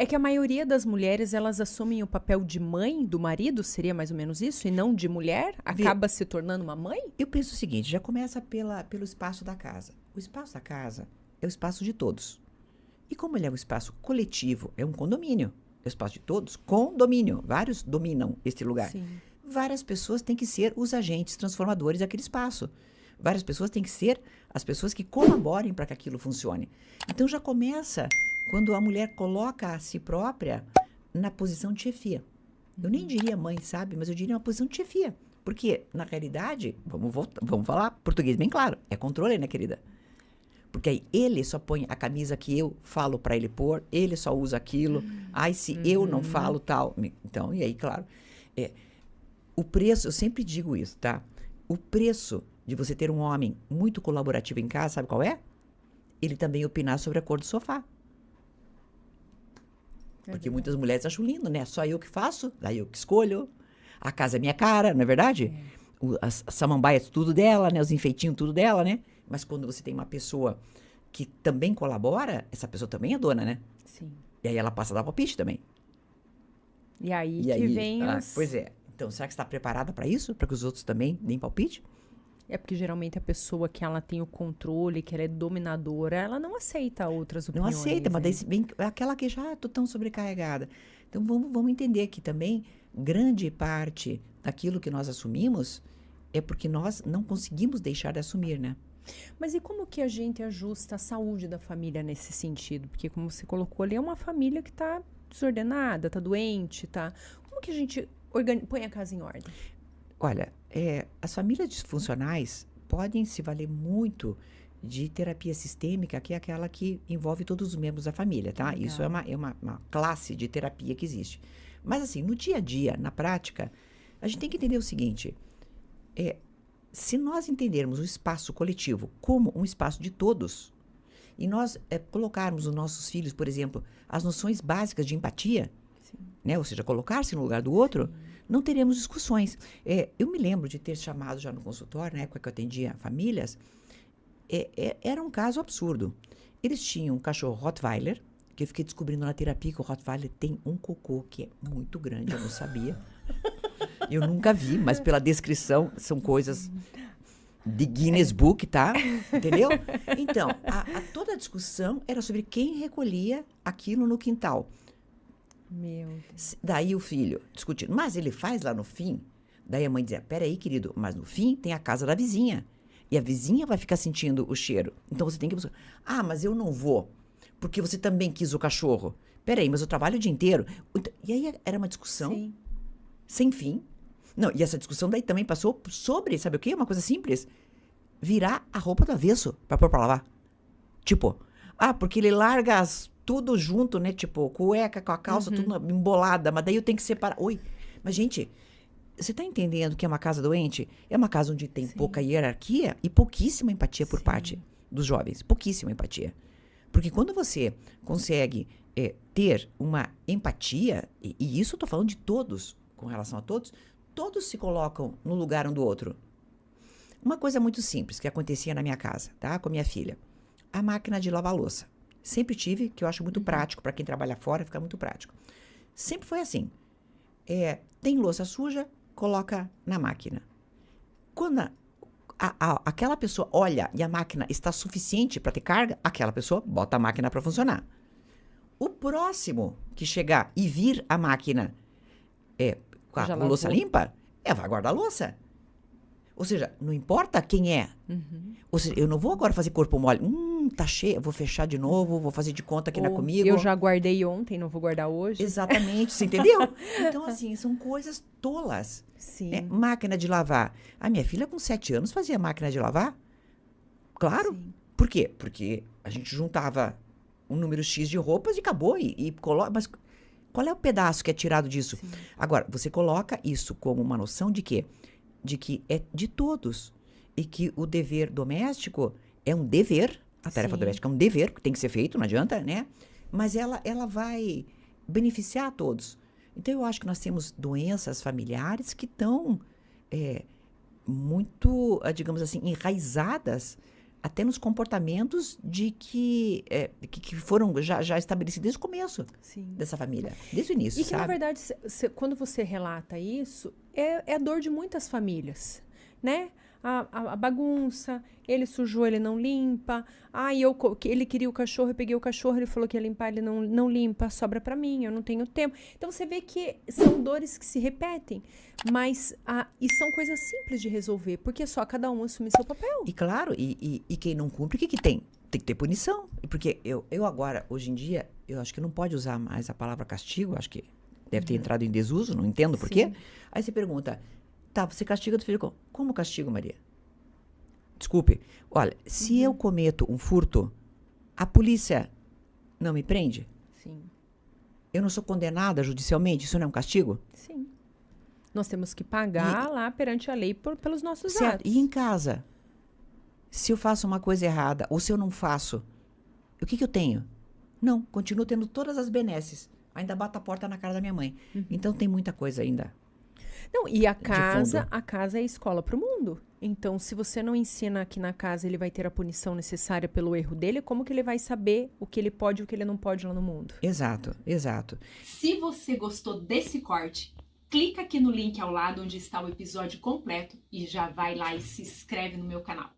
É que a maioria das mulheres, elas assumem o papel de mãe do marido, seria mais ou menos isso, e não de mulher? Acaba se tornando uma mãe? Eu penso o seguinte, já começa pelo espaço da casa. O espaço da casa é o espaço de todos. E como ele é um espaço coletivo, é um condomínio, é o espaço de todos, condomínio. Vários dominam este lugar. Sim. Várias pessoas têm que ser os agentes transformadores daquele espaço. Várias pessoas têm que ser as pessoas que colaborem para que aquilo funcione. Então já começa quando a mulher coloca a si própria na posição de chefia. Eu nem diria mãe, sabe? Mas eu diria uma posição de chefia. Porque, na realidade, vamos falar português bem claro, é controle, né, querida? Porque aí ele só põe a camisa que eu falo para ele pôr, ele só usa aquilo. Ai, se eu não falo tal. Então, e aí, claro, o preço, eu sempre digo isso, tá? O preço de você ter um homem muito colaborativo em casa, sabe qual é? Ele também opinar sobre a cor do sofá. Porque muitas mulheres acham lindo, né? Só eu que faço, daí eu que escolho. A casa é minha cara, não é verdade? As samambaias, tudo dela, né? Os enfeitinhos, tudo dela, né? Mas quando você tem uma pessoa que também colabora, essa pessoa também é dona, né? Sim. E aí ela passa a dar palpite também. E aí que vem os... Pois é. Então, será que você está preparada para isso? Para que os outros também deem palpite? É porque geralmente a pessoa que ela tem o controle, que ela é dominadora, ela não aceita outras Não opiniões. aceita, mas né? daí vem aquela que já estou tão sobrecarregada. Então, vamos entender que também grande parte daquilo que nós assumimos é porque nós não conseguimos deixar de assumir, né? Mas e como que a gente ajusta a saúde da família nesse sentido? Porque como você colocou ali, é uma família que está desordenada, está doente, tá... Como que a gente põe a casa em ordem? Olha, as famílias disfuncionais podem se valer muito de terapia sistêmica, que é aquela que envolve todos os membros da família, tá? Legal. Isso é uma classe de terapia que existe. Mas assim, no dia a dia, na prática, a gente tem que entender o seguinte, se nós entendermos o espaço coletivo como um espaço de todos, e nós colocarmos os nossos filhos, por exemplo, as noções básicas de empatia, né? Ou seja, colocar-se no lugar do outro, não teremos discussões. Eu me lembro de ter chamado já no consultório, na época que eu atendia famílias, era um caso absurdo. Eles tinham um cachorro Rottweiler, que eu fiquei descobrindo na terapia que o Rottweiler tem um cocô que é muito grande, eu não sabia. Eu nunca vi, mas pela descrição são coisas de Guinness Book, tá? Entendeu? Então, toda a discussão era sobre quem recolhia aquilo no quintal. Meu Deus. Daí o filho discutindo, mas ele faz lá no fim. Daí a mãe dizia, peraí, querido, mas no fim tem a casa da vizinha. E a vizinha vai ficar sentindo o cheiro. Então você tem que buscar. Ah, mas eu não vou, porque você também quis o cachorro. Peraí, mas eu trabalho o dia inteiro. E aí era uma discussão Sim. sem fim. Não, e essa discussão daí também passou sobre, sabe o quê? Uma coisa simples. Virar a roupa do avesso pra pôr pra lavar. Tipo, porque ele larga tudo junto, né? Tipo, cueca com a calça, tudo embolada. Mas daí eu tenho que separar. Oi, mas gente, você tá entendendo que é uma casa doente? É uma casa onde tem pouca hierarquia e pouquíssima empatia por parte dos jovens. Pouquíssima empatia. Porque quando você consegue ter uma empatia, e isso eu tô falando de todos, com relação a todos se colocam no lugar um do outro. Uma coisa muito simples que acontecia na minha casa, tá? Com a minha filha. A máquina de lavar louça. Sempre tive, que eu acho muito prático, para quem trabalha fora, fica muito prático. Sempre foi assim. Tem louça suja, coloca na máquina. Quando aquela pessoa olha e a máquina está suficiente para ter carga, aquela pessoa bota a máquina para funcionar. O próximo que chegar e vir a máquina com a louça limpa, vai guardar a louça. Ou seja, não importa quem é. Ou seja, eu não vou agora fazer corpo mole. Tá cheio, eu vou fechar de novo, vou fazer de conta que não é comigo. Eu já guardei ontem, não vou guardar hoje. Exatamente, você entendeu? Então, assim, são coisas tolas. Sim. Né? Máquina de lavar. A minha filha, com 7 anos, fazia máquina de lavar. Claro. Sim. Por quê? Porque a gente juntava um número X de roupas e acabou. E coloca. Mas qual é o pedaço que é tirado disso? Sim. Agora, você coloca isso como uma noção de quê? De que é de todos. E que o dever doméstico é um dever. A tarefa doméstica é um dever, que tem que ser feito, não adianta, né? Mas ela vai beneficiar a todos. Então, eu acho que nós temos doenças familiares que estão muito, digamos assim, enraizadas até nos comportamentos que foram já estabelecidos desde o começo dessa família, desde o início, E que, sabe? na verdade, quando você relata isso, é a dor de muitas famílias, né? A bagunça, ele sujou, ele não limpa. Ele queria o cachorro, eu peguei o cachorro, ele falou que ia limpar, ele não limpa, sobra pra mim, eu não tenho tempo. Então, você vê que são dores que se repetem, mas e são coisas simples de resolver, porque só cada um assume seu papel. E claro, e quem não cumpre, o que tem? Tem que ter punição. Porque eu agora, hoje em dia, eu acho que não pode usar mais a palavra castigo, acho que deve ter entrado em desuso, não entendo por quê. Aí você pergunta, tá, você castiga do filho como castigo, Maria? Desculpe, olha, se eu cometo um furto, a polícia não me prende? Sim. Eu não sou condenada judicialmente? Isso não é um castigo? Sim. Nós temos que pagar lá perante a lei pelos nossos atos. E em casa? Se eu faço uma coisa errada, ou se eu não faço, o que eu tenho? Não, continuo tendo todas as benesses. Ainda bato a porta na cara da minha mãe. Então tem muita coisa ainda. Não, e a casa é a escola para o mundo. Então, se você não ensina aqui na casa, ele vai ter a punição necessária pelo erro dele, como que ele vai saber o que ele pode e o que ele não pode lá no mundo? Exato, exato. Se você gostou desse corte, clica aqui no link ao lado onde está o episódio completo e já vai lá e se inscreve no meu canal.